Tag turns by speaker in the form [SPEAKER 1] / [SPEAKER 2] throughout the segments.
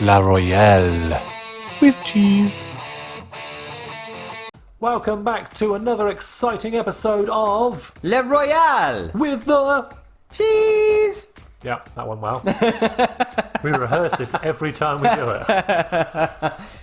[SPEAKER 1] La Royale with cheese. Welcome back to another exciting episode of
[SPEAKER 2] Le Royale
[SPEAKER 1] With the
[SPEAKER 2] Cheese.
[SPEAKER 1] Yeah, that went well. We rehearse this every time we do it.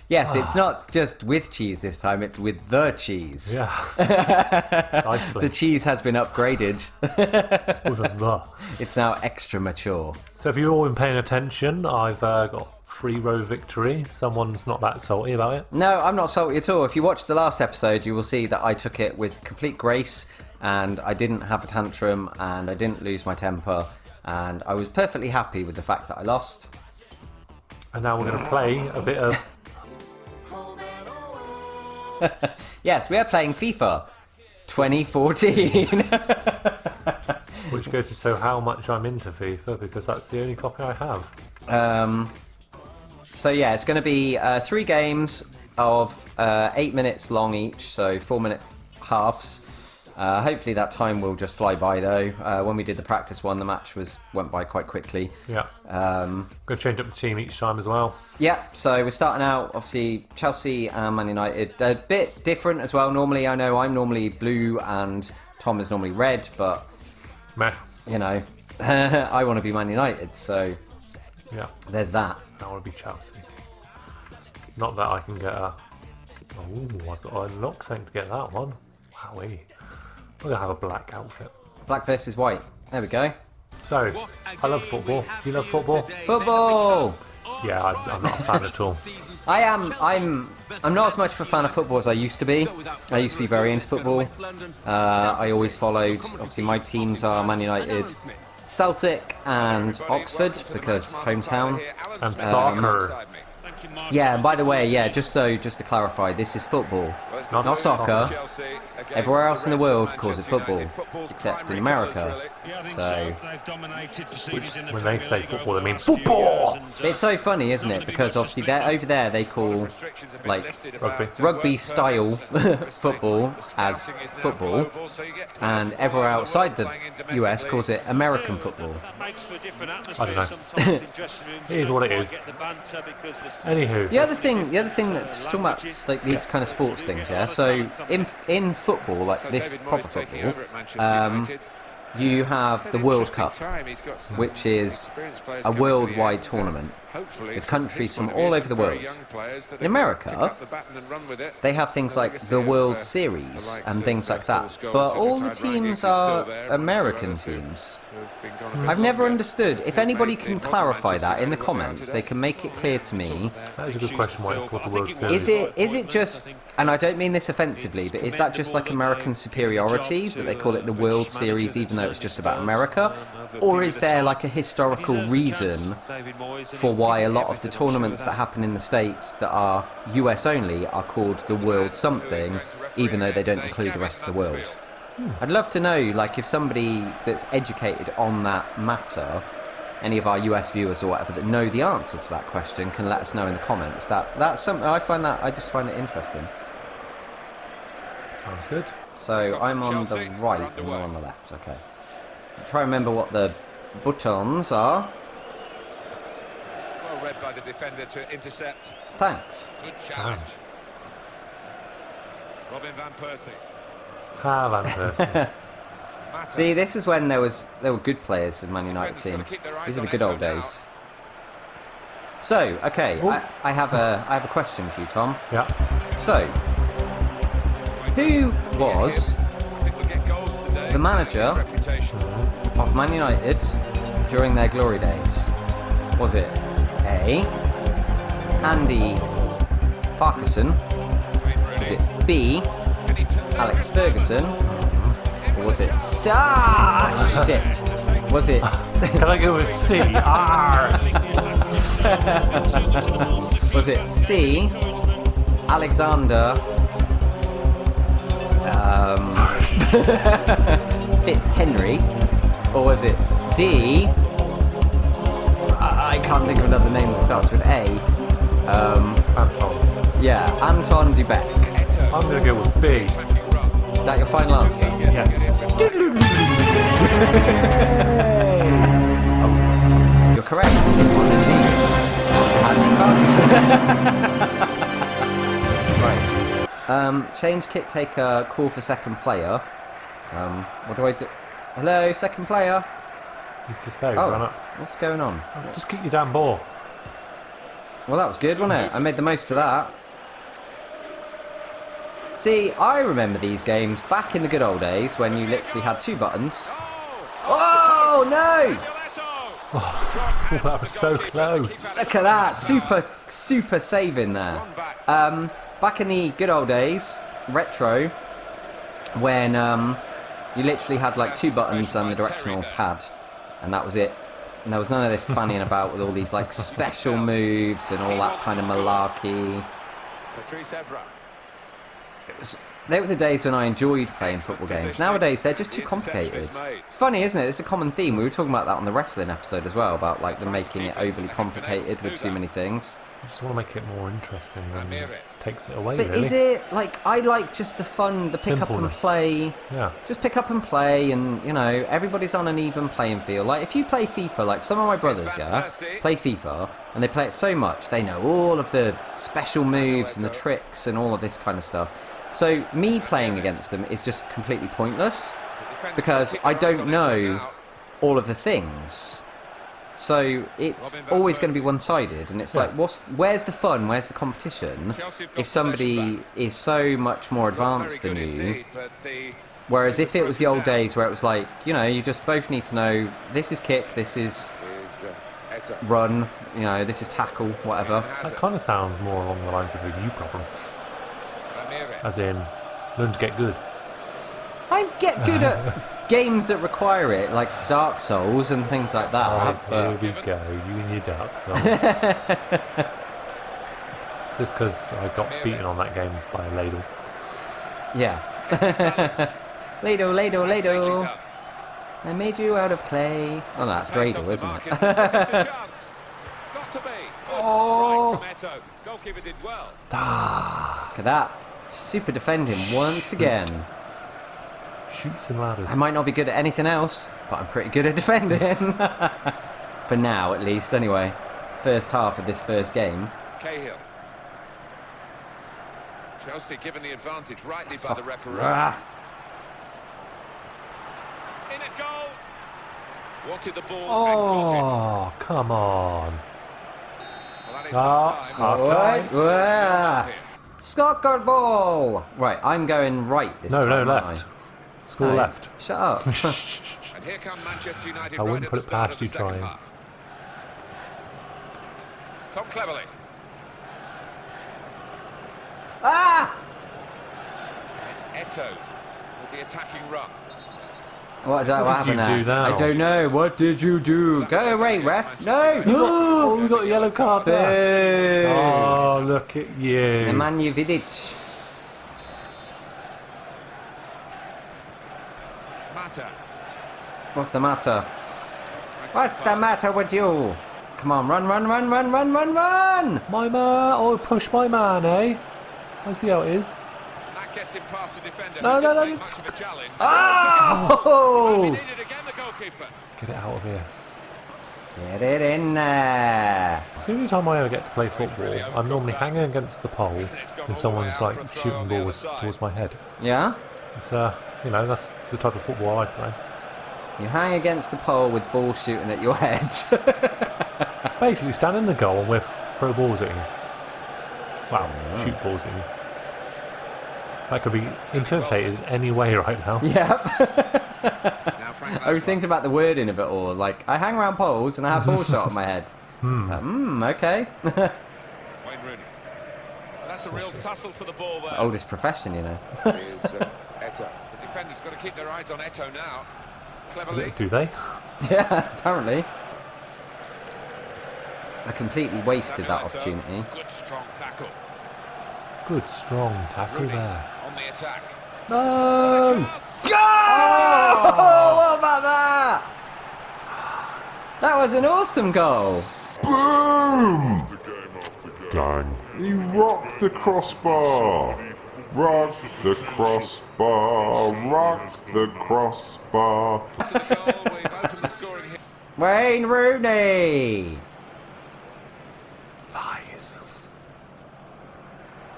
[SPEAKER 2] Yes, it's not just with cheese this time, it's with the cheese.
[SPEAKER 1] Yeah. Nicely.
[SPEAKER 2] The cheese has been upgraded.
[SPEAKER 1] With a the.
[SPEAKER 2] It's now extra mature.
[SPEAKER 1] So if you've all been paying attention, I've got 3-row victory. Someone's not that salty about it.
[SPEAKER 2] No, I'm not salty at all. If you watched the last episode, you will see that I took it with complete grace, and I didn't have a tantrum, and I didn't lose my temper, and I was perfectly happy with the fact that I lost.
[SPEAKER 1] And now we're going to play a bit of...
[SPEAKER 2] Yes, we are playing FIFA 2014.
[SPEAKER 1] Which goes to show how much I'm into FIFA, because that's the only copy I have.
[SPEAKER 2] So yeah, it's going to be 3 games of 8 minutes long each, so 4-minute halves. Hopefully that time will just fly by though. When we did the practice one, the match went by quite quickly.
[SPEAKER 1] Yeah. Going to change up the team each time as well.
[SPEAKER 2] Yeah, so we're starting out, obviously, Chelsea and Man United. They're a bit different as well. Normally, I know I'm normally blue and Tom is normally red, but,
[SPEAKER 1] Meh.
[SPEAKER 2] you know, I want to be Man United, so
[SPEAKER 1] Yeah.
[SPEAKER 2] there's that.
[SPEAKER 1] I want to be Chelsea. Not that I can get a... Oh, I've got to unlock something to get that one. Wowee. We're going to have a black outfit.
[SPEAKER 2] Black versus white. There we go.
[SPEAKER 1] So, I love football. Do you love football?
[SPEAKER 2] Football!
[SPEAKER 1] Yeah, I'm not a fan at all.
[SPEAKER 2] I'm not as much of a fan of football as I used to be. I used to be very into football. I always followed, obviously my teams are Man United, Celtic and Oxford, because hometown.
[SPEAKER 1] And soccer.
[SPEAKER 2] Yeah, and by the way, yeah, just to clarify, this is football, not soccer. Everywhere else in the world calls it football, except in America. So,
[SPEAKER 1] When they say football, they mean football!
[SPEAKER 2] it's so funny, isn't it? Because obviously over there they call like
[SPEAKER 1] Rugby.
[SPEAKER 2] rugby style football as football, and everywhere outside the US calls it American football.
[SPEAKER 1] I don't know. It is what it is. Anywho.
[SPEAKER 2] The other thing that's talking about like these kind of sports things, yeah. So in football, like this proper football, you have the World Cup, which is a worldwide tournament with countries from all over the world. In America, they have things like the World Series and things like that, but all the teams are American teams. I've never understood. If anybody can clarify that in the comments, they can make it clear to me.
[SPEAKER 1] That is a good question why it's called the World Series.
[SPEAKER 2] Is it just, and I don't mean this offensively, but is that just like American superiority that they call it the World Series even though it's just about America? Or is there like a historical reason for why a lot of the tournaments that happen in the States that are US only are called the World something, even though they don't include the rest of the world? I'd love to know, like, if somebody that's educated on that matter, any of our US viewers or whatever that know the answer to that question, can let us know in the comments. That's something I just find it interesting.
[SPEAKER 1] Sounds good.
[SPEAKER 2] So I'm on the right and you're on the left. Okay. Try and remember what the buttons are.
[SPEAKER 3] Well read by the defender to intercept.
[SPEAKER 2] Thanks.
[SPEAKER 3] Good challenge. Robin van Persie.
[SPEAKER 1] Van Persie.
[SPEAKER 2] See, this is when there were good players in the Man United team. These are the good old days. So, okay, I have a question for you, Tom.
[SPEAKER 1] Yeah.
[SPEAKER 2] So, who was the manager of Man United during their glory days? Was it A, Andy Farquharson? Was it B, Alex Ferguson? Or was it shit? Was it?
[SPEAKER 1] Can I go with C?
[SPEAKER 2] Was it C, Alexander Fitzhenry, or was it D? I can't think of another name that starts with A.
[SPEAKER 1] Anton.
[SPEAKER 2] Yeah, Anton Dubek.
[SPEAKER 1] I'm going to go with B.
[SPEAKER 2] Is that your final answer?
[SPEAKER 1] Yes.
[SPEAKER 2] You're correct. It was indeed Andy Ferguson.
[SPEAKER 1] Right.
[SPEAKER 2] Change kit taker, call for second player. What do I do? Hello, second player.
[SPEAKER 1] He's just there, he's run up.
[SPEAKER 2] What's going on?
[SPEAKER 1] Just kick your damn ball.
[SPEAKER 2] Well, that was good, wasn't it? I made the most of that. See, I remember these games back in the good old days when you literally had 2 buttons. Oh, no!
[SPEAKER 1] Oh, that was so close.
[SPEAKER 2] Look at that. Super saving there. Back in the good old days, retro, when you literally had like 2 buttons and the directional pad, and that was it. And there was none of this fanning about with all these like special moves and all that kind of malarkey. They were the days when I enjoyed playing football games. Nowadays, they're just too complicated. It's funny, isn't it? It's a common theme. We were talking about that on the wrestling episode as well, about like them making it overly complicated with too many things.
[SPEAKER 1] I just want to make it more interesting and it takes it away,
[SPEAKER 2] But
[SPEAKER 1] really.
[SPEAKER 2] is it, like, I like just the fun, the pick up and
[SPEAKER 1] Simpleness.
[SPEAKER 2] play.
[SPEAKER 1] Yeah.
[SPEAKER 2] Just pick up and play and, you know, everybody's on an even playing field. Like, if you play FIFA, like some of my brothers, yeah, play FIFA, and they play it so much, they know all of the special moves and the tricks and all of this kind of stuff. So, me playing against them is just completely pointless, because I don't know all of the things. So it's always going to be one-sided, and it's like, where's the fun? Where's the competition? If somebody is so much more advanced than you, whereas if it was the old days where it was like, you know, you just both need to know this is kick, this is run, you know, this is tackle, whatever.
[SPEAKER 1] That kind of sounds more along the lines of a you problem, as in learn to get good.
[SPEAKER 2] I get good at games that require it, like Dark Souls and things like that.
[SPEAKER 1] Right, here we go, you and your Dark Souls. Just because I got beaten on that game by a ladle.
[SPEAKER 2] Yeah. Ladle, ladle, ladle. I made you out of clay. Oh, that's dreidel, isn't it?
[SPEAKER 3] Oh!
[SPEAKER 2] Look at that. Super defending once again.
[SPEAKER 1] Shoots and ladders.
[SPEAKER 2] I might not be good at anything else, but I'm pretty good at defending. For now, at least, anyway. First half of this first game.
[SPEAKER 3] Cahill. Chelsea given the advantage rightly by the referee. In at goal. Wanted the ball and got
[SPEAKER 1] Oh, come on.
[SPEAKER 3] it. Well, that is half-time.
[SPEAKER 2] Alright. Scott ball! Right, I'm going right this time.
[SPEAKER 1] No, left. Score
[SPEAKER 2] No,
[SPEAKER 1] left.
[SPEAKER 2] Shut up.
[SPEAKER 3] And here come Manchester United.
[SPEAKER 1] I wouldn't
[SPEAKER 3] right
[SPEAKER 1] put
[SPEAKER 3] at
[SPEAKER 1] it
[SPEAKER 3] the start
[SPEAKER 1] past
[SPEAKER 3] of
[SPEAKER 1] you
[SPEAKER 3] the second
[SPEAKER 1] trying.
[SPEAKER 3] half. Tom Cleverley.
[SPEAKER 2] Ah!
[SPEAKER 3] It's Eto'o with the attacking run.
[SPEAKER 2] What
[SPEAKER 1] did
[SPEAKER 2] happened
[SPEAKER 1] you
[SPEAKER 2] there?
[SPEAKER 1] do now?
[SPEAKER 2] I don't know. What did you do? Go away, ref. No!
[SPEAKER 1] Oh, we got a yellow card there.
[SPEAKER 2] Boo!
[SPEAKER 1] Oh, look at you.
[SPEAKER 2] Nemanja Vidic.
[SPEAKER 3] Mata.
[SPEAKER 2] What's the matter? What's the matter with you? Come on, run!
[SPEAKER 1] My man. Oh, push my man, eh? I see how it is.
[SPEAKER 3] That gets him past the defender.
[SPEAKER 1] No,
[SPEAKER 3] who
[SPEAKER 1] no,
[SPEAKER 3] didn't
[SPEAKER 1] no.
[SPEAKER 3] make much of a challenge. He
[SPEAKER 2] Oh!
[SPEAKER 3] needed again, the goalkeeper.
[SPEAKER 1] Get it out of here.
[SPEAKER 2] Get it in there.
[SPEAKER 1] So the only time I ever get to play football, I'm normally hanging against the pole and someone's like shooting balls towards my head.
[SPEAKER 2] Yeah?
[SPEAKER 1] It's you know, that's the type of football I play.
[SPEAKER 2] You hang against the pole with ball shooting at your head.
[SPEAKER 1] Basically, stand in the goal and we'll throw balls at you. Wow, shoot balls at you. That could be interpreted any way right now.
[SPEAKER 2] Yep.
[SPEAKER 3] Now Frank
[SPEAKER 2] I was thinking about the wording of it all. Like, I hang around poles and I have ball shot on my head. Okay.
[SPEAKER 3] Wayne Rooney. That's a real tussle for the ball there.
[SPEAKER 2] Oldest profession, you know.
[SPEAKER 3] Is Eto'o. The defender's got to keep their eyes on Eto'o now. Cleverly.
[SPEAKER 1] Do they?
[SPEAKER 2] Yeah, apparently. I completely wasted that
[SPEAKER 3] Eto'o.
[SPEAKER 2] opportunity.
[SPEAKER 3] Good strong tackle.
[SPEAKER 1] Good, strong tackle
[SPEAKER 3] Rooney
[SPEAKER 1] there.
[SPEAKER 3] on the attack.
[SPEAKER 1] No!
[SPEAKER 2] Oh, what about that? That was an awesome goal.
[SPEAKER 4] Boom! Dang. He rocked the crossbar. Rock the crossbar. Rock the crossbar.
[SPEAKER 3] To the goal, we've opened the scoring here.
[SPEAKER 2] Wayne Rooney!
[SPEAKER 1] Lies.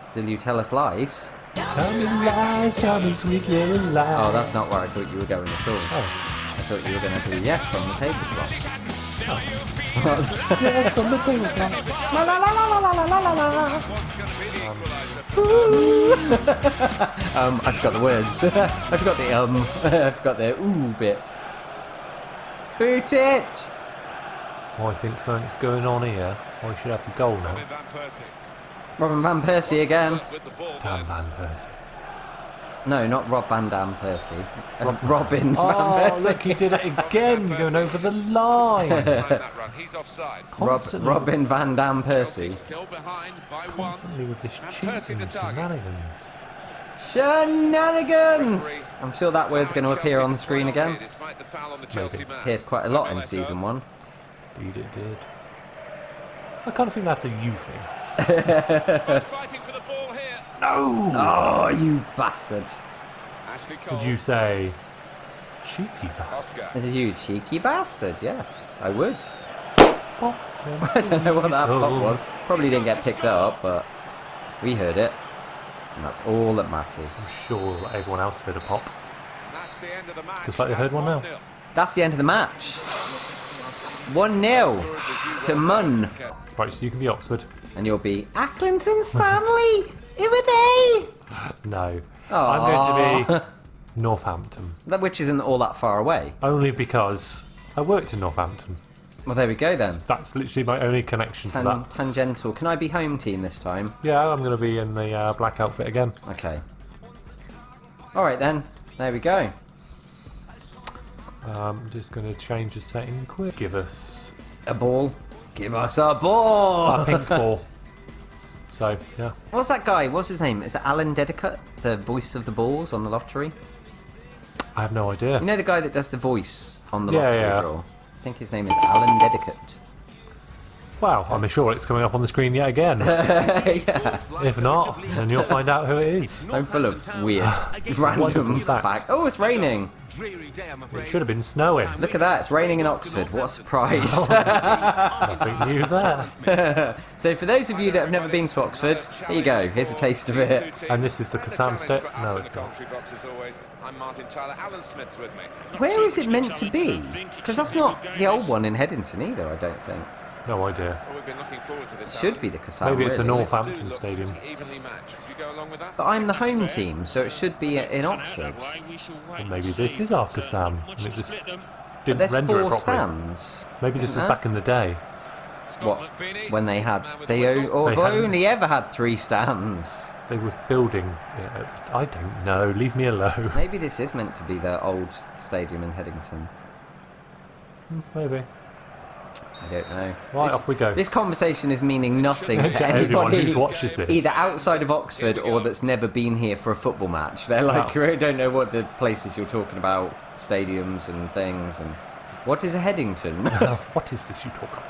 [SPEAKER 2] Still you tell us lies?
[SPEAKER 1] Tell me lies, tell me sweet little lies.
[SPEAKER 2] Oh, that's not where I thought you were going at all.
[SPEAKER 1] Oh.
[SPEAKER 2] I thought you were going to do yes from the tablecloth.
[SPEAKER 1] Yes, from the tablecloth. La la la la la la la la la.
[SPEAKER 2] I forgot the words. I forgot the I forgot the ooh bit. Boot it!
[SPEAKER 1] Oh, I think something's going on here. Oh, we should have the goal now.
[SPEAKER 2] Robin Van Persie again.
[SPEAKER 1] Damn Van Persie.
[SPEAKER 2] No, not Rob Van Dam Persie. Robin Van
[SPEAKER 1] Oh,
[SPEAKER 2] Persie.
[SPEAKER 1] look, he did it again, going over the line.
[SPEAKER 2] Robin Van Dam Persie.
[SPEAKER 1] Constantly with this cheating and shenanigans.
[SPEAKER 2] Shenanigans! I'm sure that word's going to appear on the screen again.
[SPEAKER 1] Maybe.
[SPEAKER 2] Appeared quite a lot in season 1.
[SPEAKER 1] Indeed it did. I kind of think that's a you thing. No!
[SPEAKER 2] Oh, you bastard.
[SPEAKER 1] Would you say cheeky bastard?
[SPEAKER 2] You cheeky bastard, yes, I would.
[SPEAKER 1] Pop.
[SPEAKER 2] I don't know what that pop was. Probably didn't get picked up, but we heard it. And that's all that matters.
[SPEAKER 1] I'm sure everyone else heard a pop. Just like they heard one now.
[SPEAKER 2] That's the end of the match. 1-0 to Munn.
[SPEAKER 1] Right, so you can be Oxford.
[SPEAKER 2] And you'll be Accrington Stanley. Who are they?
[SPEAKER 1] No.
[SPEAKER 2] Aww.
[SPEAKER 1] I'm going to be Northampton.
[SPEAKER 2] Which isn't all that far away.
[SPEAKER 1] Only because I worked in Northampton.
[SPEAKER 2] Well, there we go then.
[SPEAKER 1] That's literally my only connection to that.
[SPEAKER 2] Tangential. Can I be home team this time?
[SPEAKER 1] Yeah, I'm going to be in the black outfit again.
[SPEAKER 2] Okay. Alright then. There we go.
[SPEAKER 1] I'm just going to change the setting quick. Give us
[SPEAKER 2] A ball. Give us a ball!
[SPEAKER 1] a pink ball. So, yeah.
[SPEAKER 2] What's that guy? What's his name? Is it Alan Dedicott? The voice of the balls on the lottery?
[SPEAKER 1] I have no idea.
[SPEAKER 2] You know the guy that does the voice on the
[SPEAKER 1] Yeah,
[SPEAKER 2] lottery
[SPEAKER 1] yeah.
[SPEAKER 2] draw? I think his name is Alan Dedicott.
[SPEAKER 1] Wow, I'm sure it's coming up on the screen yet again.
[SPEAKER 2] Yeah.
[SPEAKER 1] If not, then you'll find out who it is.
[SPEAKER 2] I'm full of weird, random
[SPEAKER 1] Wonderful facts.
[SPEAKER 2] facts. Oh, it's raining.
[SPEAKER 1] It should have been snowing.
[SPEAKER 2] Look at that, it's raining in Oxford. What a surprise.
[SPEAKER 1] Nothing new there.
[SPEAKER 2] So for those of you that have never been to Oxford, here you go. Here's a taste of it.
[SPEAKER 1] And this is the Kassam step? No, it's not.
[SPEAKER 2] Where is it meant to be? Because that's not the old one in Headington either, I don't think.
[SPEAKER 1] No idea.
[SPEAKER 2] It should be the Kassam.
[SPEAKER 1] Maybe it's the
[SPEAKER 2] really.
[SPEAKER 1] Northampton Stadium.
[SPEAKER 2] But I'm the home team, so it should be in Oxford.
[SPEAKER 1] Or maybe this is our Kassam. And it just
[SPEAKER 2] But
[SPEAKER 1] didn't
[SPEAKER 2] there's
[SPEAKER 1] render it
[SPEAKER 2] 4
[SPEAKER 1] properly.
[SPEAKER 2] stands.
[SPEAKER 1] Maybe this
[SPEAKER 2] isn't
[SPEAKER 1] was
[SPEAKER 2] there?
[SPEAKER 1] back in the day.
[SPEAKER 2] What? When they had... They have
[SPEAKER 1] hadn't-
[SPEAKER 2] only ever had 3 stands.
[SPEAKER 1] They were building. I don't know. Leave me alone.
[SPEAKER 2] Maybe this is meant to be the old stadium in Headington.
[SPEAKER 1] Maybe.
[SPEAKER 2] I don't know.
[SPEAKER 1] Right, off we go.
[SPEAKER 2] This conversation is meaning nothing to
[SPEAKER 1] To everyone
[SPEAKER 2] anybody
[SPEAKER 1] who watches this.
[SPEAKER 2] either outside of Oxford or that's never been here for a football match. They're like,
[SPEAKER 1] No.
[SPEAKER 2] I don't know what the places you're talking about, stadiums and things. And what is a Headington?
[SPEAKER 1] What is this you talk of?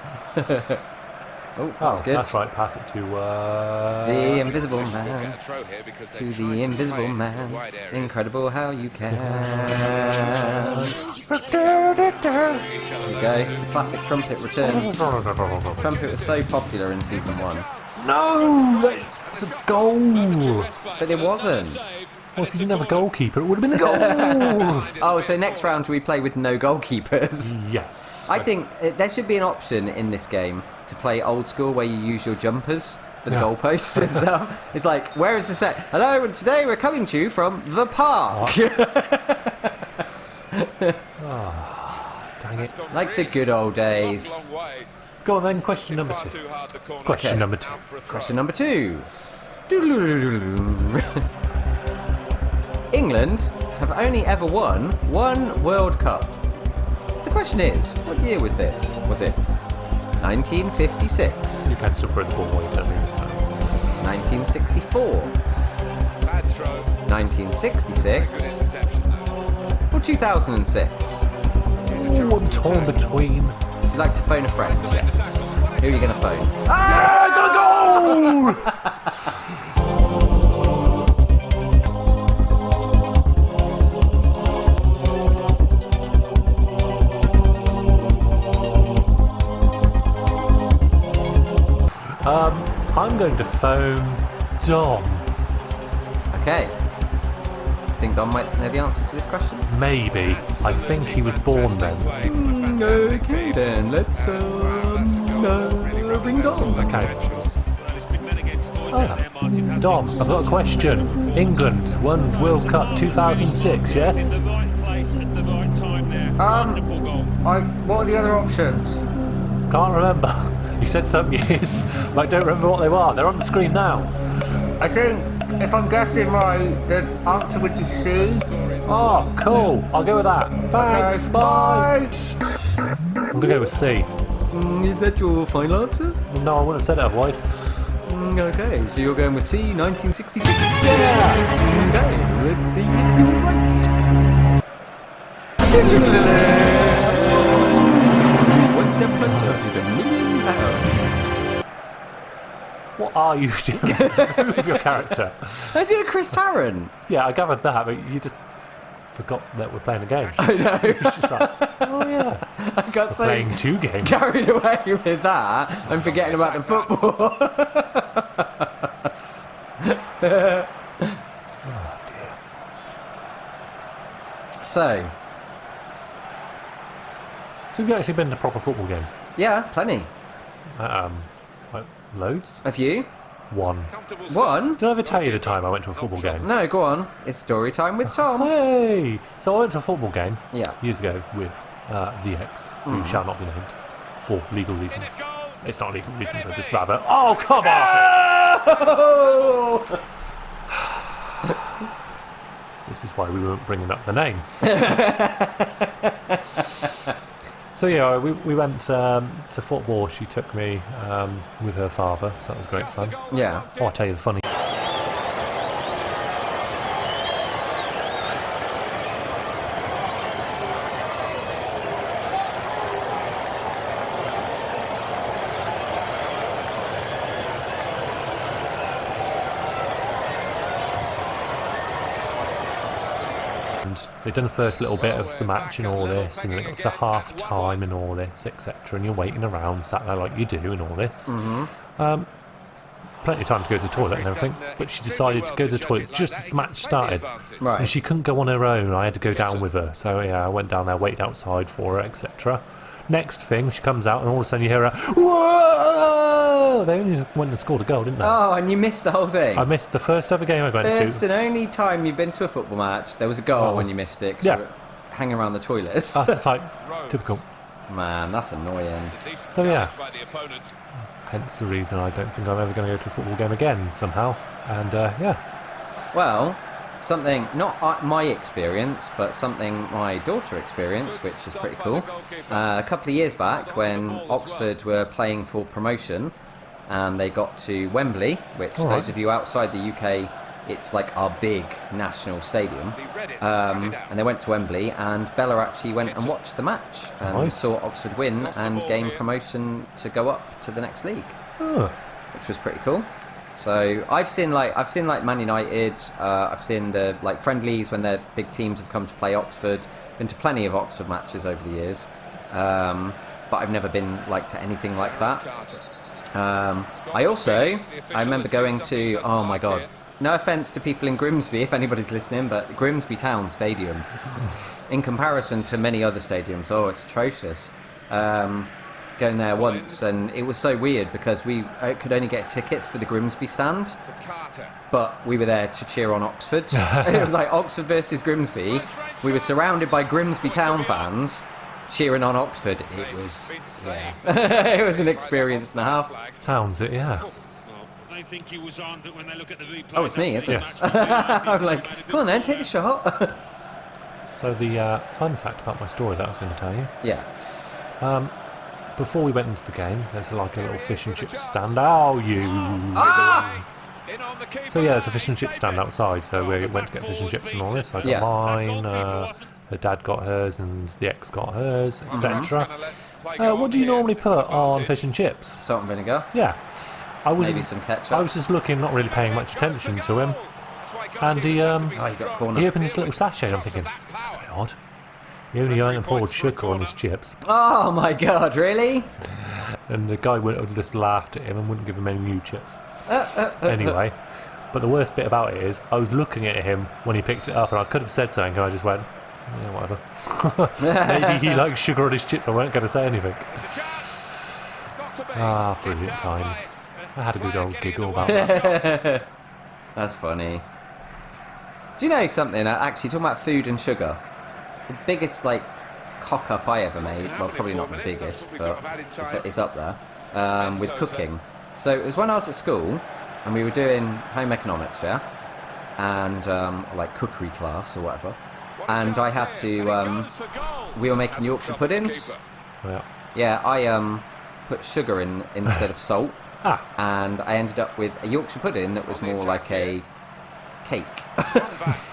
[SPEAKER 2] Oh, that
[SPEAKER 1] Oh,
[SPEAKER 2] was good.
[SPEAKER 1] that's right. Pass it to
[SPEAKER 2] The Invisible Man. To the Invisible Man. Incredible how you can. There you go. The classic trumpet returns. Trumpet was so popular in season 1.
[SPEAKER 1] No, it's a goal.
[SPEAKER 2] But it wasn't.
[SPEAKER 1] Well, if you didn't have a goalkeeper, it would have been a goal.
[SPEAKER 2] Oh, so next round we play with no goalkeepers.
[SPEAKER 1] Yes.
[SPEAKER 2] I think there should be an option in this game to play old school where you use your jumpers for the
[SPEAKER 1] Yeah.
[SPEAKER 2] goalposts and stuff. It's like, where is the set? Hello, and today we're coming to you from the park.
[SPEAKER 1] Dang it.
[SPEAKER 2] Like the good old days.
[SPEAKER 1] Go on then, question number 2. Question
[SPEAKER 2] Okay.
[SPEAKER 1] number 2.
[SPEAKER 2] Question number 2. England have only ever won 1 World Cup. The question is, what year was this? Was it 1956,
[SPEAKER 1] You can still throw the ball while you tell me this.
[SPEAKER 2] 1964, 1966, or 2006?
[SPEAKER 1] Oh, I'm torn between.
[SPEAKER 2] Would you like to phone a friend?
[SPEAKER 1] Yes.
[SPEAKER 2] Who are you going to phone?
[SPEAKER 1] Ah, I got a goal! I'm going to phone Dom.
[SPEAKER 2] Okay. Think Dom might know the answer to this question?
[SPEAKER 1] Maybe. I think he was born then.
[SPEAKER 2] Okay then, let's ring Dom.
[SPEAKER 1] Okay. Dom, I've got a question. England won World Cup 2006, yes?
[SPEAKER 2] What are the other options?
[SPEAKER 1] Can't remember. He said some years, but I don't remember what they were. They're on the screen now.
[SPEAKER 2] I think, if I'm guessing right, the answer would be C.
[SPEAKER 1] Oh, cool. I'll go with that. Thanks,
[SPEAKER 2] Okay,
[SPEAKER 1] bye. I'm going to go with C.
[SPEAKER 2] Is that your final answer?
[SPEAKER 1] No, I wouldn't have said it otherwise.
[SPEAKER 2] Okay, so you're going with C, 1966.
[SPEAKER 1] Yeah!
[SPEAKER 2] Okay, let's see if you're right. One step closer to the £1 million.
[SPEAKER 1] What are you doing with your character?
[SPEAKER 2] I did a Chris Tarrant.
[SPEAKER 1] Yeah, I gathered that, but you just forgot that we're playing a game.
[SPEAKER 2] I know.
[SPEAKER 1] It's just like, oh yeah,
[SPEAKER 2] I got
[SPEAKER 1] we're
[SPEAKER 2] so
[SPEAKER 1] playing 2 games.
[SPEAKER 2] carried away with that. I'm forgetting about the football.
[SPEAKER 1] Oh dear.
[SPEAKER 2] So
[SPEAKER 1] have you actually been to proper football games?
[SPEAKER 2] yeah, plenty.
[SPEAKER 1] Like loads?
[SPEAKER 2] Have you?
[SPEAKER 1] One.
[SPEAKER 2] One?
[SPEAKER 1] Did I ever tell you the time I went to a football game?
[SPEAKER 2] No, go on. It's story time with Tom.
[SPEAKER 1] Hey! So I went to a football game
[SPEAKER 2] Yeah.
[SPEAKER 1] years ago with the ex, who shall not be named, for legal reasons. It's not legal reasons, I'd just rather... Oh, come on! This is why we weren't bringing up the name. So yeah, we went to football. She took me with her father, so that was great fun.
[SPEAKER 2] Yeah.
[SPEAKER 1] Oh, I'll tell you the funny... They'd done the first little bit of the match and all this, and then it got to half time and all this, etc. And you're waiting around, sat there like you do, and all this. Plenty of time to go to the toilet and everything, but she decided to go to the toilet just as the match started.
[SPEAKER 2] Right.
[SPEAKER 1] And she couldn't go on her own, I had to go down with her. So yeah, I went down there, waited outside for her, etc. Next thing, she comes out and all of a sudden you hear her, whoa! They only went and scored a goal, didn't they?
[SPEAKER 2] Oh, and you missed the whole thing.
[SPEAKER 1] I missed the first ever game I went
[SPEAKER 2] First
[SPEAKER 1] to.
[SPEAKER 2] and only time you've been to a football match, there was a goal
[SPEAKER 1] Oh.
[SPEAKER 2] when you missed it. 'Cause
[SPEAKER 1] Yeah.
[SPEAKER 2] you were hanging around the toilets.
[SPEAKER 1] That's like typical.
[SPEAKER 2] Man, that's annoying.
[SPEAKER 1] So yeah. Hence the reason I don't think I'm ever going to go to a football game again somehow. And yeah.
[SPEAKER 2] Well, something, not my experience, but something my daughter experienced, which is pretty cool. A couple of years back when Oxford were playing for promotion and they got to Wembley, which
[SPEAKER 1] All
[SPEAKER 2] those
[SPEAKER 1] right.
[SPEAKER 2] of you outside the UK, it's like our big national stadium. And they went to Wembley and Bella actually went and watched the match and
[SPEAKER 1] Nice.
[SPEAKER 2] saw Oxford win and gain promotion to go up to the next league,
[SPEAKER 1] Oh,
[SPEAKER 2] which was pretty cool. So I've seen like Man United, I've seen the like friendlies when their big teams have come to play Oxford. Been to plenty of Oxford matches over the years, but I've never been like to anything like that. I remember going to, oh my god, no offence to people in Grimsby if anybody's listening, but Grimsby Town Stadium, in comparison to many other stadiums, oh it's atrocious. Going there once and it was so weird because we could only get tickets for the Grimsby stand, but we were there to cheer on Oxford. It was like Oxford versus Grimsby. We were surrounded by Grimsby Town fans cheering on Oxford. It was, yeah. It was an experience and a half.
[SPEAKER 1] sounds it, yeah.
[SPEAKER 2] Oh, it's me, isn't it?
[SPEAKER 1] Yes.
[SPEAKER 2] I'm like, come on then, take the shot.
[SPEAKER 1] So the fun fact about my story that I was going to tell you.
[SPEAKER 2] Yeah.
[SPEAKER 1] Before we went into the game, there's like a little fish and chip stand. Oh, you! So yeah, there's a fish and chip stand outside. So we went to get fish and chips and all this. I got
[SPEAKER 2] Yeah.
[SPEAKER 1] mine. Her dad got hers, and the ex got hers, etc. What do you normally put on fish and chips?
[SPEAKER 2] Salt and vinegar.
[SPEAKER 1] Yeah, I was.
[SPEAKER 2] Maybe some ketchup.
[SPEAKER 1] I was just looking, not really paying much attention to him, and he
[SPEAKER 2] Oh, you got a corner.
[SPEAKER 1] he opened this little sachet. And I'm thinking, that's a bit odd. He only poured sugar on his chips.
[SPEAKER 2] Oh my god, really?
[SPEAKER 1] And the guy just laughed at him and wouldn't give him any new chips. Anyway, but the worst bit about it is I was looking at him when he picked it up, and I could have said something, and I just went, yeah, whatever. Maybe he likes sugar on his chips. I weren't going to say anything. Ah, brilliant times. I had a good old giggle about that.
[SPEAKER 2] That's funny. Do you know something? Actually, talking about food and sugar, the biggest like cock up I ever made. Well, probably not the biggest, but it's up there with cooking. So it was when I was at school, and we were doing home economics, yeah, and like cookery class or whatever. And I had to. We were making Yorkshire puddings.
[SPEAKER 1] Yeah.
[SPEAKER 2] Yeah, I put sugar in instead of salt. And I ended up with a Yorkshire pudding that was more like a cake.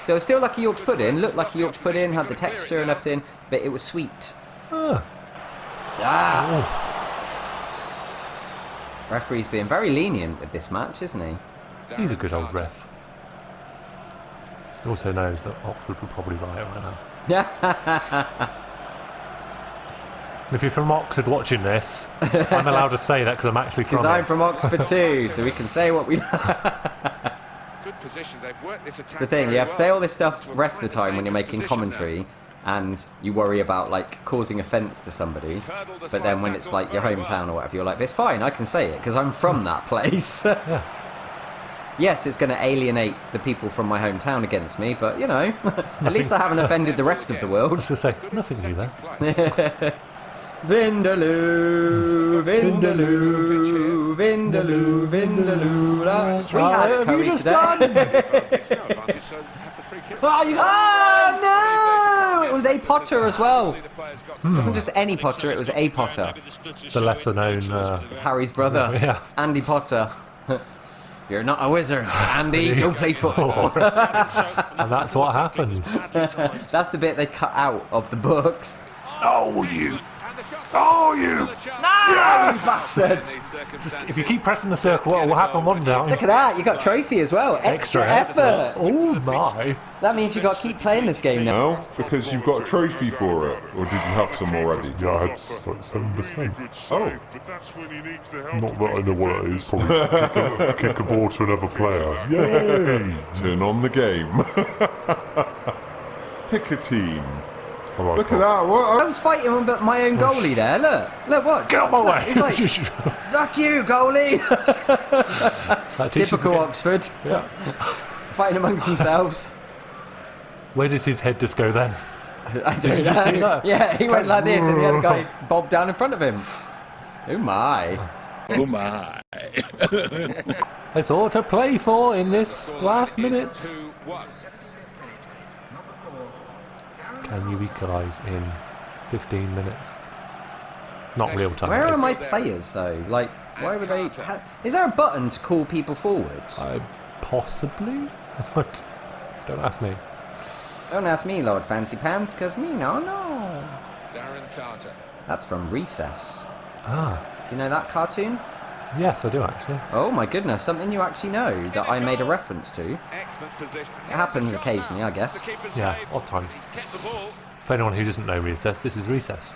[SPEAKER 2] So it was still like a Yorkshire pudding, looked like a Yorkshire pudding, had the texture and everything, but it was sweet.
[SPEAKER 1] Oh.
[SPEAKER 2] Referee's being very lenient with this match, isn't he?
[SPEAKER 1] He's a good old ref. He also knows that Oxford would probably riot right now.
[SPEAKER 2] Yeah.
[SPEAKER 1] If you're from Oxford watching this, I'm allowed to say that because I'm actually from
[SPEAKER 2] Because I'm
[SPEAKER 1] it.
[SPEAKER 2] from Oxford too, so we can say what we
[SPEAKER 3] Good position. They've worked this attack.
[SPEAKER 2] It's the thing, you have to say all this stuff the rest of the time when you're making commentary, and you worry about like causing offence to somebody, but then when it's like your hometown or whatever, you're like, it's fine, I can say it because I'm from that place.
[SPEAKER 1] Yeah.
[SPEAKER 2] Yes, it's going to alienate the people from my hometown against me, but you know, at least I haven't offended the rest of the
[SPEAKER 1] I
[SPEAKER 2] world.
[SPEAKER 1] was just say, nothing new there.
[SPEAKER 2] Vindaloo, Vindaloo, Vindaloo, Vindaloo. We had curry today. Oh no! It was a Potter as well. It wasn't just any Potter, it was a Potter.
[SPEAKER 1] The lesser known.
[SPEAKER 2] It's Harry's brother,
[SPEAKER 1] Yeah.
[SPEAKER 2] Andy Potter. You're not a wizard, Andy. Don't play football.
[SPEAKER 1] And that's what happened.
[SPEAKER 2] That's the bit they cut out of the books.
[SPEAKER 1] Oh, you! Oh, you!
[SPEAKER 2] Yes! Bastard!
[SPEAKER 1] If you keep pressing the circle, what will happen one time?
[SPEAKER 2] Look at that, you got trophy as well. Extra effort.
[SPEAKER 1] Oh my!
[SPEAKER 2] That means you got to keep playing this game now.
[SPEAKER 4] No, because you've got a trophy for it. Or did you have some already?
[SPEAKER 5] Yeah, I had like 7%.
[SPEAKER 4] Oh.
[SPEAKER 5] Not that I know what it is, probably kick a ball to another player. Yay!
[SPEAKER 4] Turn on the game. Pick a team.
[SPEAKER 5] I like
[SPEAKER 4] Look at that. What?
[SPEAKER 2] I was fighting with my own goalie there. Look, watch.
[SPEAKER 1] Get out my way!
[SPEAKER 2] He's like, fuck you, goalie!
[SPEAKER 1] That teaches
[SPEAKER 2] Typical
[SPEAKER 1] you-
[SPEAKER 2] Oxford.
[SPEAKER 1] Yeah.
[SPEAKER 2] Fighting amongst themselves.
[SPEAKER 1] Where does his head just go then?
[SPEAKER 2] I don't
[SPEAKER 1] you see
[SPEAKER 2] know.
[SPEAKER 1] that?
[SPEAKER 2] Yeah, he went like this and the other guy bobbed down in front of him. Oh my.
[SPEAKER 6] Oh my.
[SPEAKER 1] That's all to play for in this last minutes. Can you equalise in 15 minutes? Not real time.
[SPEAKER 2] Where
[SPEAKER 1] it
[SPEAKER 2] are
[SPEAKER 1] is.
[SPEAKER 2] my players though? Like, why were they... Is there a button to call people forwards?
[SPEAKER 1] Possibly? Don't ask me.
[SPEAKER 2] Don't ask me, Lord Fancy Pants, because me no.
[SPEAKER 3] Darren Carter.
[SPEAKER 2] That's from Recess.
[SPEAKER 1] Ah,
[SPEAKER 2] Do you know that cartoon?
[SPEAKER 1] yes, I do actually.
[SPEAKER 2] Oh my goodness, something you actually know that I made a reference to.
[SPEAKER 3] Excellent position.
[SPEAKER 2] It happens occasionally, I guess.
[SPEAKER 1] Yeah, odd times.
[SPEAKER 3] He's kept the ball.
[SPEAKER 1] For anyone who doesn't know Recess, this is Recess.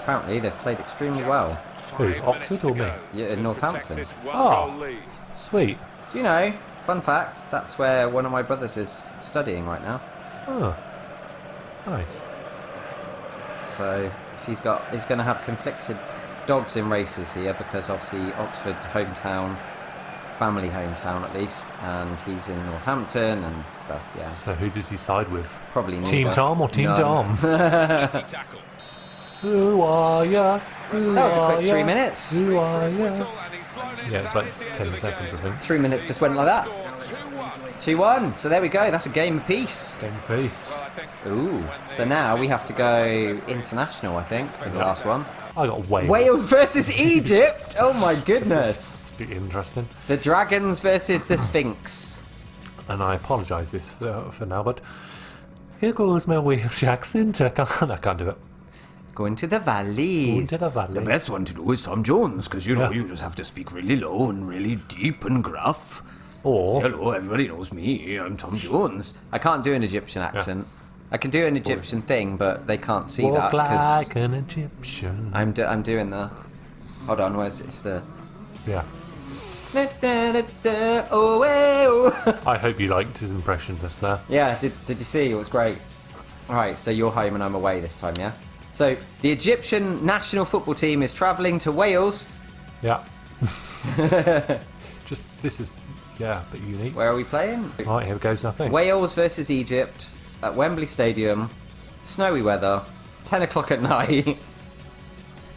[SPEAKER 2] Apparently, they've played extremely well.
[SPEAKER 1] Who, Oxford or me?
[SPEAKER 2] Yeah, in Northampton.
[SPEAKER 1] Oh, sweet.
[SPEAKER 2] Do you know, fun fact, that's where one of my brothers is studying right now.
[SPEAKER 1] Oh, nice.
[SPEAKER 2] So, he's going to have conflicted dogs in races here because obviously Oxford hometown, family hometown at least, and he's in Northampton and stuff, yeah.
[SPEAKER 1] So who does he side with?
[SPEAKER 2] Probably neither.
[SPEAKER 1] Team Tom or Team
[SPEAKER 2] None.
[SPEAKER 1] Dom?
[SPEAKER 3] Tackle.
[SPEAKER 1] Who are ya? Who
[SPEAKER 2] That was a
[SPEAKER 1] are
[SPEAKER 2] quick
[SPEAKER 1] ya?
[SPEAKER 2] 3 minutes.
[SPEAKER 1] Who are ya?
[SPEAKER 3] And he's blown it
[SPEAKER 1] Yeah, it's
[SPEAKER 3] back
[SPEAKER 1] like
[SPEAKER 3] into the
[SPEAKER 1] 10
[SPEAKER 3] end of the
[SPEAKER 1] seconds, I
[SPEAKER 3] game.
[SPEAKER 1] think.
[SPEAKER 2] 3 minutes just went like that.
[SPEAKER 3] 2-1.
[SPEAKER 2] 2-1, so there we go, that's a game apiece.
[SPEAKER 1] Game of peace.
[SPEAKER 3] Well, I think
[SPEAKER 2] Ooh, so now we have to go international, I think, for the last one.
[SPEAKER 1] I got Wales.
[SPEAKER 2] Wales versus Egypt! Oh my goodness!
[SPEAKER 1] Be interesting.
[SPEAKER 2] The Dragons versus the Sphinx.
[SPEAKER 1] And I apologise this for now, but here goes my Welsh accent. I can't do it.
[SPEAKER 2] Going to the valleys.
[SPEAKER 1] Into the valley.
[SPEAKER 6] The best one to do is Tom Jones, because you know
[SPEAKER 1] Yeah.
[SPEAKER 6] you just have to speak really low and really deep and gruff.
[SPEAKER 1] Or
[SPEAKER 2] hello, everybody knows me. I'm Tom Jones. I can't do an Egyptian accent. I can do an Egyptian thing, but they can't see
[SPEAKER 1] walk
[SPEAKER 2] that because
[SPEAKER 1] like an Egyptian.
[SPEAKER 2] I'm doing the. Hold on, where's it's the.
[SPEAKER 1] Yeah.
[SPEAKER 2] Oh, oh.
[SPEAKER 1] I hope you liked his impression just there.
[SPEAKER 2] Yeah, did you see? It was great. Alright, so you're home and I'm away this time, yeah? So, the Egyptian national football team is travelling to Wales.
[SPEAKER 1] Yeah. This is, yeah, a bit unique.
[SPEAKER 2] Where are we playing?
[SPEAKER 1] Right, here goes nothing.
[SPEAKER 2] Wales versus Egypt at Wembley Stadium. Snowy weather. 10 o'clock at night.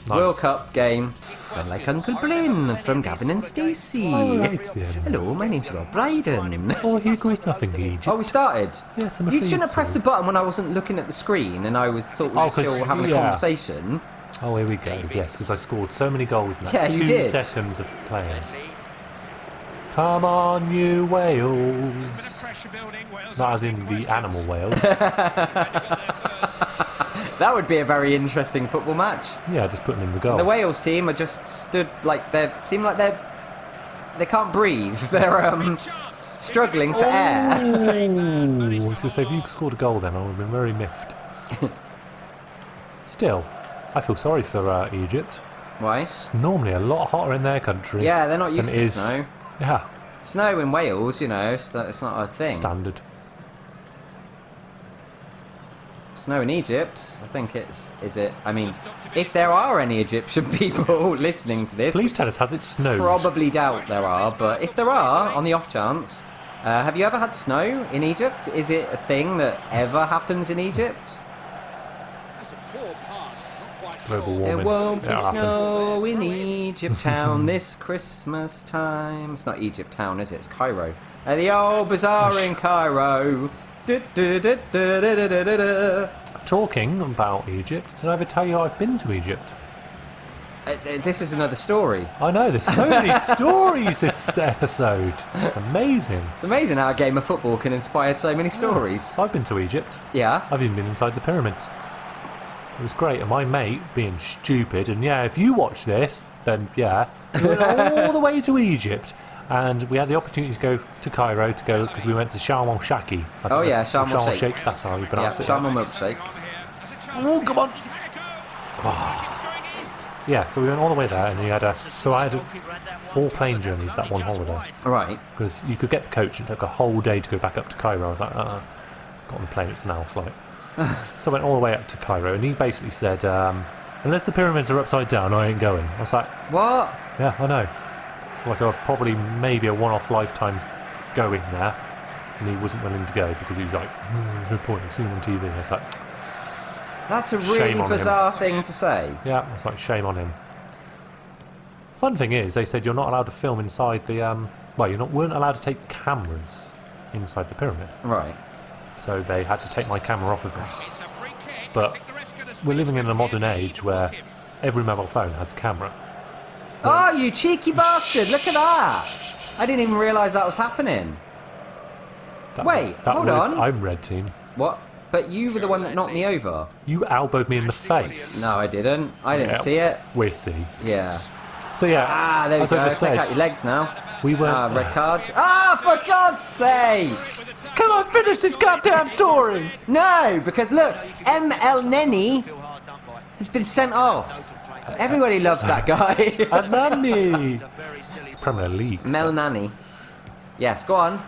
[SPEAKER 1] Nice.
[SPEAKER 2] World Cup game. Sound like Uncle Bryn from Gavin and Stacey.
[SPEAKER 1] Alright then.
[SPEAKER 2] Hello, my name's Rob Brydon.
[SPEAKER 1] Oh, here goes nothing, Egypt.
[SPEAKER 2] Oh, we started?
[SPEAKER 1] Yes, I'm
[SPEAKER 2] You
[SPEAKER 1] afraid
[SPEAKER 2] shouldn't have pressed
[SPEAKER 1] so.
[SPEAKER 2] the button when I wasn't looking at the screen and I thought we were still having a conversation.
[SPEAKER 1] Oh, here we go. Yes, because I scored so many goals in that
[SPEAKER 2] Yeah, you
[SPEAKER 1] 2
[SPEAKER 2] did.
[SPEAKER 1] seconds of playing. Come on, you Wales. Not as in the animal Wales.
[SPEAKER 2] That would be a very interesting football match.
[SPEAKER 1] Yeah, just putting in the goal.
[SPEAKER 2] The Wales team are just stood like they can't breathe. They're struggling for air.
[SPEAKER 1] I was going to say, if you scored a goal then, I would have been very miffed. Still, I feel sorry for Egypt.
[SPEAKER 2] Why?
[SPEAKER 1] It's normally a lot hotter in their country.
[SPEAKER 2] Yeah, they're not
[SPEAKER 1] than
[SPEAKER 2] used
[SPEAKER 1] it
[SPEAKER 2] to
[SPEAKER 1] is-
[SPEAKER 2] snow.
[SPEAKER 1] Yeah,
[SPEAKER 2] Snow in Wales, you know, it's not a thing.
[SPEAKER 1] standard.
[SPEAKER 2] Snow in Egypt, I think is it? I mean, if there are any Egyptian people listening to this,
[SPEAKER 1] Please tell us, has it snowed?
[SPEAKER 2] probably doubt there are, but if there are, on the off chance, have you ever had snow in Egypt? Is it a thing that ever happens in Egypt?
[SPEAKER 1] Global
[SPEAKER 2] There
[SPEAKER 1] warming.
[SPEAKER 2] won't be
[SPEAKER 1] It'll happen.
[SPEAKER 2] snow in Egypt town this Christmas time. It's not Egypt town, is it? It's Cairo. The old bazaar in Cairo.
[SPEAKER 1] Talking about Egypt, did I ever tell you I've been to Egypt?
[SPEAKER 2] This is another story.
[SPEAKER 1] I know, there's so many stories this episode. It's amazing.
[SPEAKER 2] It's amazing how a game of football can inspire so many stories.
[SPEAKER 1] I've been to Egypt.
[SPEAKER 2] Yeah.
[SPEAKER 1] I've even been inside the pyramids. It was great, and my mate, being stupid, and yeah, if you watch this, then yeah, we went all the way to Egypt, and we had the opportunity to go to Cairo because we went to Sharm el Sheikh.
[SPEAKER 2] Oh yeah, Sharm el Sheikh.
[SPEAKER 1] That's how you
[SPEAKER 2] Yeah,
[SPEAKER 1] pronounce it.
[SPEAKER 2] Sharm el Milkshake.
[SPEAKER 1] Oh, come on! Yeah, so we went all the way there, and I had 4 plane journeys that one holiday,
[SPEAKER 2] Right.
[SPEAKER 1] because you could get the coach. It took a whole day to go back up to Cairo. I was like, got on the plane. It's an hour flight. So I went all the way up to Cairo, and he basically said, unless the pyramids are upside down, I ain't going. I was like,
[SPEAKER 2] What?
[SPEAKER 1] yeah, I know. Like probably maybe a one-off lifetime going there, and he wasn't willing to go because he was like, there's no point, I've seen him on TV. I was like,
[SPEAKER 2] That's a
[SPEAKER 1] Shame
[SPEAKER 2] really
[SPEAKER 1] on him.
[SPEAKER 2] bizarre thing to say.
[SPEAKER 1] yeah, I was like, shame on him. Fun thing is, they said you're not allowed to film inside the, weren't allowed to take cameras inside the pyramid.
[SPEAKER 2] Right.
[SPEAKER 1] So they had to take my camera off of me. But we're living in a modern age where every mobile phone has a camera.
[SPEAKER 2] Oh, you cheeky bastard! Look at that! I didn't even realise that was happening. Wait, hold on.
[SPEAKER 1] I'm red team.
[SPEAKER 2] What? But you were the one that knocked me over.
[SPEAKER 1] You elbowed me in the face.
[SPEAKER 2] No, I didn't. I didn't
[SPEAKER 1] Yeah,
[SPEAKER 2] see it.
[SPEAKER 1] We'll see.
[SPEAKER 2] Yeah.
[SPEAKER 1] So yeah,
[SPEAKER 2] Ah, there we
[SPEAKER 1] as I
[SPEAKER 2] go.
[SPEAKER 1] just
[SPEAKER 2] Take
[SPEAKER 1] said,
[SPEAKER 2] out your legs now.
[SPEAKER 1] we went.
[SPEAKER 2] Ah, red card. Ah, for God's sake!
[SPEAKER 1] Can I finish this goddamn story?
[SPEAKER 2] No, because look, M.L. Nenny has been sent off. Everybody loves that guy.
[SPEAKER 1] Anani. It's Premier League.
[SPEAKER 2] Mel Nanny. Yes, go on.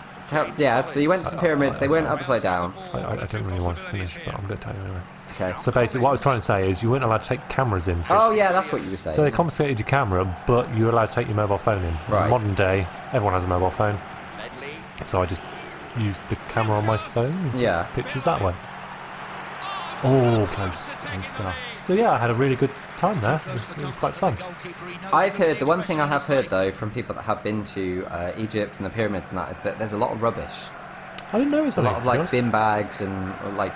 [SPEAKER 2] Yeah, so you went to the pyramids. They weren't upside down.
[SPEAKER 1] I don't really want to finish, but I'm going to tell you anyway.
[SPEAKER 2] Okay.
[SPEAKER 1] So basically, what I was trying to say is you weren't allowed to take cameras in. So,
[SPEAKER 2] Oh yeah, that's what you were saying.
[SPEAKER 1] so they confiscated your camera, but you were allowed to take your mobile phone in.
[SPEAKER 2] Right.
[SPEAKER 1] In modern day, everyone has a mobile phone. So I just used the camera on my phone and took
[SPEAKER 2] Yeah.
[SPEAKER 1] pictures that way. Oh, close and stuff. So yeah, I had a really good time there. It was quite fun.
[SPEAKER 2] I've heard, the one thing I have heard though from people that have been to Egypt and the pyramids and that is that there's a lot of rubbish.
[SPEAKER 1] I didn't know it was
[SPEAKER 2] A lot of like bin bags and like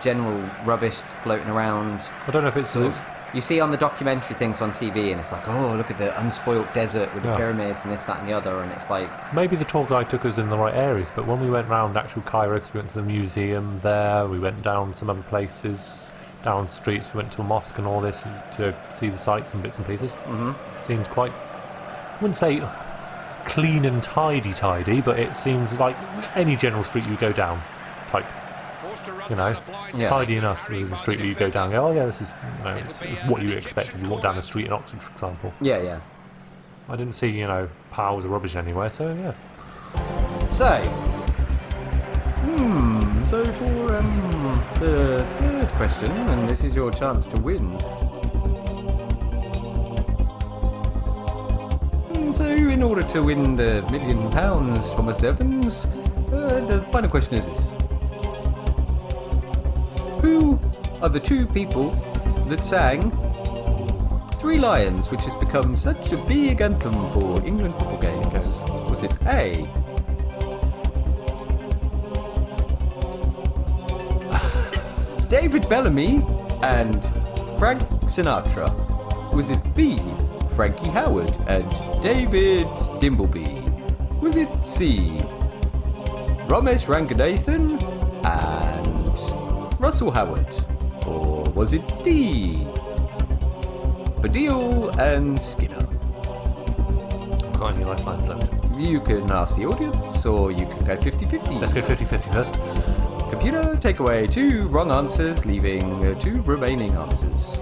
[SPEAKER 2] general rubbish floating around.
[SPEAKER 1] I don't know if it's sort of.
[SPEAKER 2] You see on the documentary things on TV and it's like, oh, look at the unspoilt desert with the
[SPEAKER 1] Yeah.
[SPEAKER 2] pyramids and this, that and the other, and it's like,
[SPEAKER 1] Maybe the tour guide took us in the right areas, but when we went round actual Cairo, 'cause we went to the museum there, we went down some other places, down streets, we went to a mosque and all this to see the sights and bits and pieces. Seemed quite, I wouldn't say clean and tidy, but it seems like any general street you go down type. You know, tidy enough. There's a street that you go down. And go, oh yeah, this is it's what you expect if you walk down the street in Oxford, for example.
[SPEAKER 2] Yeah, yeah.
[SPEAKER 1] I didn't see piles of rubbish anywhere, so yeah.
[SPEAKER 2] So, so for the third question, and this is your chance to win. So, in order to win the £1 million, Thomas Evans, the final question is this. Who are the two people that sang Three Lions, which has become such a big anthem for England football games? Was it A, David Bellamy and Frank Sinatra? Was it B, Frankie Howard and David Dimbleby? Was it C, Ramesh Ranganathan and Russell Howard? Or was it D, Baddiel and Skinner?
[SPEAKER 1] I've got any lifelines left?
[SPEAKER 2] You can ask the audience, or you can go 50-50.
[SPEAKER 1] Let's go 50-50 first.
[SPEAKER 2] Computer, take away 2 wrong answers, leaving 2 remaining answers.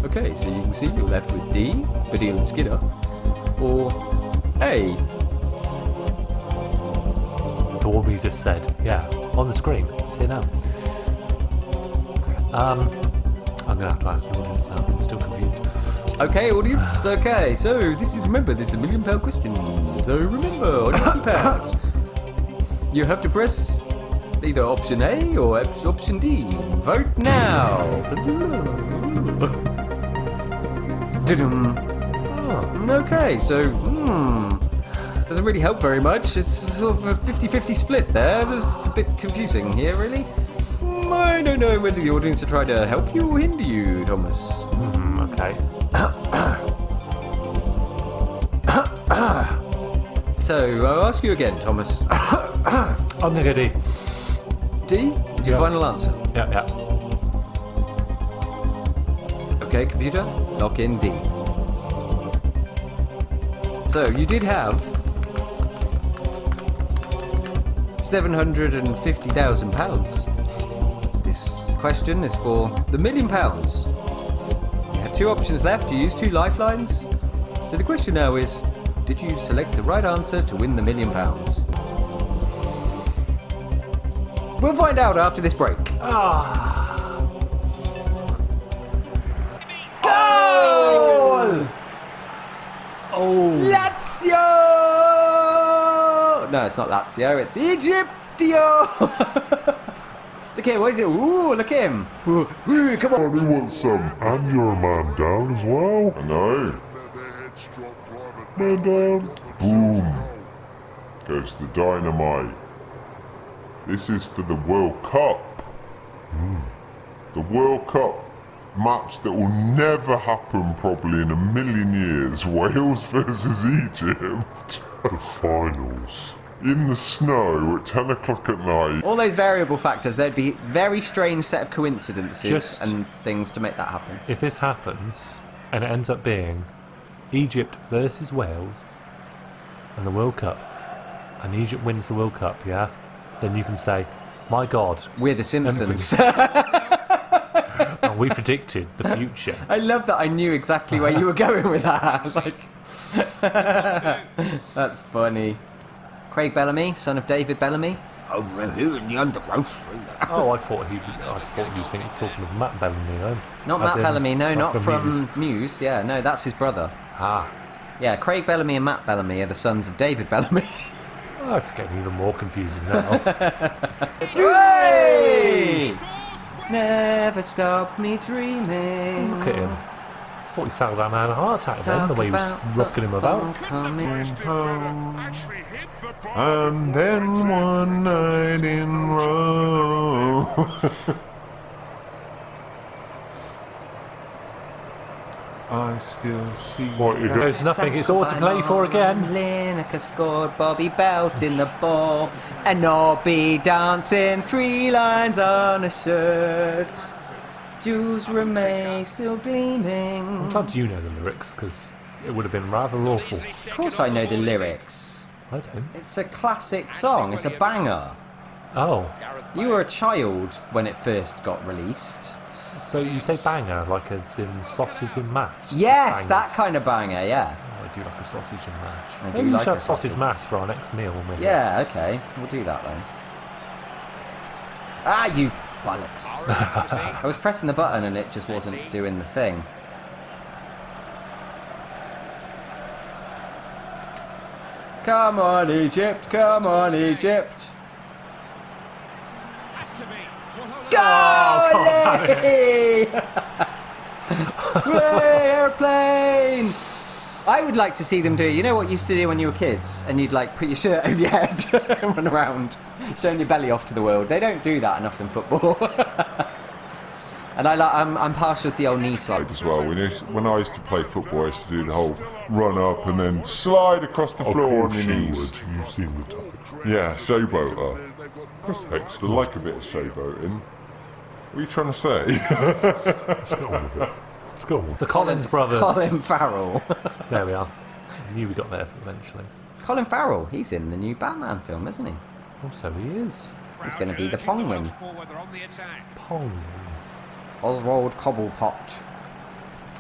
[SPEAKER 2] Okay, so you can see you're left with D, Baddiel and Skinner, or A.
[SPEAKER 1] The one we just said, yeah, on the screen. It's here now. I'm gonna have to ask the audience now. I'm still confused.
[SPEAKER 2] Okay, audience. Okay, so this is a £1 million question. So remember, on your keypads, you have to press either option A or option D. Vote now. Okay, so doesn't really help very much. It's sort of a 50-50 split there. It's a bit confusing here, really. I don't know whether the audience are trying to help you or hinder you, Thomas.
[SPEAKER 1] Okay.
[SPEAKER 2] So, I'll ask you again, Thomas.
[SPEAKER 1] I'm gonna go D.
[SPEAKER 2] D? Your final answer?
[SPEAKER 1] Yeah.
[SPEAKER 2] Okay, computer, lock in D. So, you did have £750,000. This question is for the £1 million. You had 2 options left. You used 2 lifelines. So the question now is, did you select the right answer to win the £1 million? We'll find out after this break. Goal!
[SPEAKER 1] Oh!
[SPEAKER 2] Lazio! No, it's not Lazio, it's Egyptio! Look at him, what is it? Ooh, look at him! Ooh, come on!
[SPEAKER 4] Oh, he wants some.
[SPEAKER 5] And you're a man down as well.
[SPEAKER 4] I know.
[SPEAKER 5] Man down.
[SPEAKER 4] Boom. Goes the dynamite. This is for the World Cup. The World Cup match that will never happen probably in 1,000,000 years. Wales versus Egypt.
[SPEAKER 5] The finals.
[SPEAKER 4] In the snow at 10 o'clock at night.
[SPEAKER 2] All those variable factors, there'd be very strange set of coincidences and things to make that happen.
[SPEAKER 1] If this happens, and it ends up being Egypt versus Wales, and the World Cup, and Egypt wins the World Cup, yeah? Then you can say, my God.
[SPEAKER 2] We're the Simpsons.
[SPEAKER 1] And we predicted the future.
[SPEAKER 2] I love that I knew exactly where you were going with that. That's funny. Craig Bellamy, son of David Bellamy. Over here in the undergrowth.
[SPEAKER 1] Oh, I thought you were talking of Matt Bellamy, though.
[SPEAKER 2] Not Matt Bellamy, no, not from
[SPEAKER 1] Muse.
[SPEAKER 2] Muse. Yeah, no, that's his brother.
[SPEAKER 1] Ah.
[SPEAKER 2] Yeah, Craig Bellamy and Matt Bellamy are the sons of David Bellamy.
[SPEAKER 1] Oh, it's getting even more confusing now.
[SPEAKER 2] Hooray! Never stop me dreaming.
[SPEAKER 1] Look at him. I thought he fell down and had a heart attack then, the way he was rocking him about.
[SPEAKER 2] Coming home.
[SPEAKER 4] And then one night in Rome. I still see.
[SPEAKER 5] What, you got
[SPEAKER 1] There's nothing, it's all to play for again.
[SPEAKER 2] Lineker scored, Bobby belting the ball, and Nobby dancing 3 lines on a shirt. Jewels remain still gleaming.
[SPEAKER 1] I'm glad you know the lyrics, because it would have been rather awful.
[SPEAKER 2] Of course I know the lyrics.
[SPEAKER 1] I don't.
[SPEAKER 2] It's a classic song. It's a banger.
[SPEAKER 1] Oh,
[SPEAKER 2] You were a child when it first got released.
[SPEAKER 1] so you say banger like it's in sausage and mash?
[SPEAKER 2] Yes,
[SPEAKER 1] Bangers.
[SPEAKER 2] that kind of banger, yeah.
[SPEAKER 1] Oh, I do like a sausage and mash.
[SPEAKER 2] I do
[SPEAKER 1] Maybe we
[SPEAKER 2] like
[SPEAKER 1] should
[SPEAKER 2] a
[SPEAKER 1] have sausage
[SPEAKER 2] sausage.
[SPEAKER 1] mash for our next meal. Maybe.
[SPEAKER 2] Yeah, okay. We'll do that then. Ah, you bollocks. I was pressing the button and it just wasn't doing the thing. Come on, Egypt! Come on, Egypt! Goalie! Airplane! I would like to see them do. You know what you used to do when you were kids, and you'd like put your shirt over your head and run around, showing your belly off to the world. They don't do that enough in football. And I'm partial to the old knee slide
[SPEAKER 4] As well, when I used to play football, I used to do the whole run up and then slide across the
[SPEAKER 5] Of
[SPEAKER 4] floor on
[SPEAKER 5] course
[SPEAKER 4] your
[SPEAKER 5] you
[SPEAKER 4] knees.
[SPEAKER 5] would. You've seen the topic.
[SPEAKER 4] Yeah, showboater. That's extra, like a bit of showboating. What are you trying to say?
[SPEAKER 5] Let's go on with it. Let's go on with
[SPEAKER 1] The
[SPEAKER 5] it.
[SPEAKER 1] Collins brothers.
[SPEAKER 2] Colin Farrell.
[SPEAKER 1] There we are. I knew we got there eventually.
[SPEAKER 2] Colin Farrell, he's in the new Batman film, isn't he?
[SPEAKER 1] Also, he is.
[SPEAKER 2] He's going to be the Penguin.
[SPEAKER 1] Pong.
[SPEAKER 2] Oswald Cobblepot.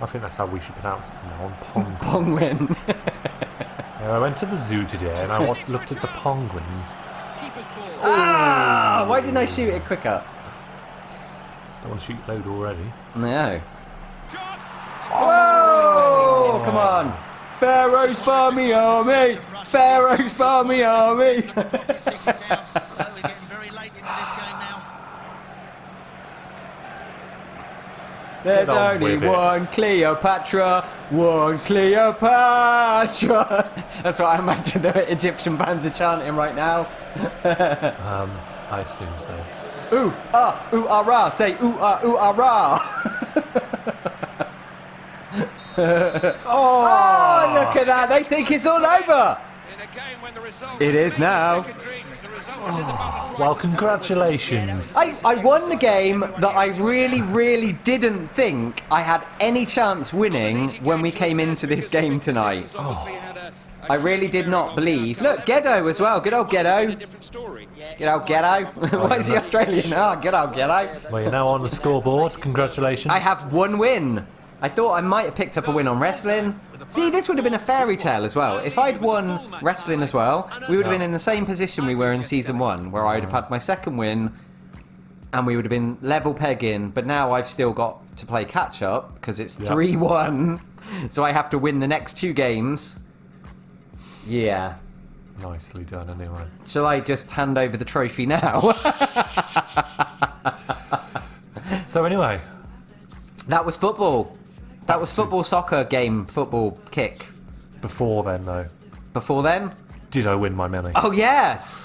[SPEAKER 1] I think that's how we should pronounce it from now on. Pong.
[SPEAKER 2] Penguin.
[SPEAKER 1] Yeah, I went to the zoo today and I looked at the penguins.
[SPEAKER 2] Ah! Why didn't I shoot it quicker?
[SPEAKER 1] Don't want to shoot load already.
[SPEAKER 2] No. Whoa! Come on. Pharaoh's Barmy Army! Pharaoh's Barmy Army! There's
[SPEAKER 1] Get on
[SPEAKER 2] only
[SPEAKER 1] with it.
[SPEAKER 2] one Cleopatra, one Cleopatra. That's what I imagine the Egyptian fans are chanting right now.
[SPEAKER 1] I assume so.
[SPEAKER 2] Ooh ah rah. Say ooh ah rah. Oh, look at that! They think it's all over. It is now.
[SPEAKER 1] Well, congratulations.
[SPEAKER 2] I won the game that I really didn't think I had any chance winning when we came into this game tonight. I really did not believe. Look, Ghetto as well. Good old Ghetto. Good old Ghetto. Why is he Australian? Oh, good old Ghetto.
[SPEAKER 1] Well, you're now on the scoreboard. Congratulations.
[SPEAKER 2] I have one win. I thought I might have picked up a win on wrestling. See, this would have been a fairy tale as well. If I'd won wrestling as well, we would have been in the same position we were in season 1, where I'd have had my second win, and we would have been level pegging. But now I've still got to play catch up because it's 3-1, so I have to win the next 2 games. Yeah.
[SPEAKER 1] Nicely done, anyway.
[SPEAKER 2] Shall I just hand over the trophy now?
[SPEAKER 1] So anyway,
[SPEAKER 2] That was football. That was football, soccer, game, football, kick.
[SPEAKER 1] before then, though,
[SPEAKER 2] Before then?
[SPEAKER 1] did I win my money?
[SPEAKER 2] Oh, yes!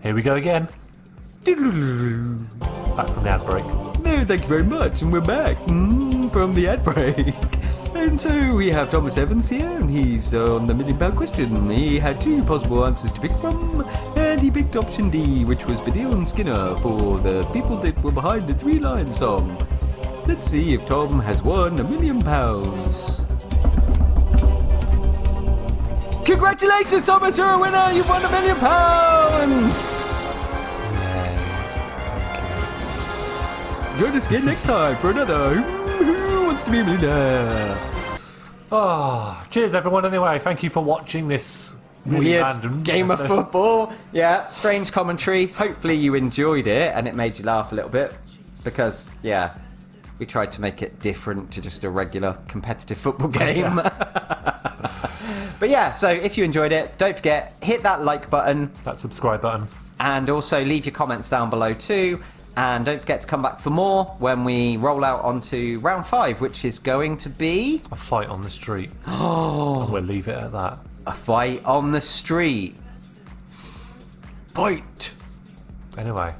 [SPEAKER 1] Here we go again. Back from the ad break.
[SPEAKER 2] No, thank you very much, and we're back from the ad break. And so we have Thomas Evans here, and he's on the £1 million question. He had 2 possible answers to pick from, and he picked option D, which was Badil and Skinner for the people that were behind the 3 Lion song. Let's see if Tom has won £1 million. Congratulations, Thomas! You're a winner! You've won £1 million! Join us again next time for another Who Wants to Be a Millionaire?
[SPEAKER 1] Oh, cheers, everyone. Anyway, thank you for watching this really
[SPEAKER 2] Weird
[SPEAKER 1] random
[SPEAKER 2] game of
[SPEAKER 1] episode.
[SPEAKER 2] football. Yeah, strange commentary. Hopefully you enjoyed it and it made you laugh a little bit because, yeah, we tried to make it different to just a regular competitive football game. But yeah, so if you enjoyed it, don't forget, hit that like button
[SPEAKER 1] That subscribe button.
[SPEAKER 2] and also leave your comments down below too. And don't forget to come back for more when we roll out onto round 5, which is going to be
[SPEAKER 1] A fight on the street. And we'll leave it at that.
[SPEAKER 2] a fight on the street. Fight!
[SPEAKER 1] Anyway.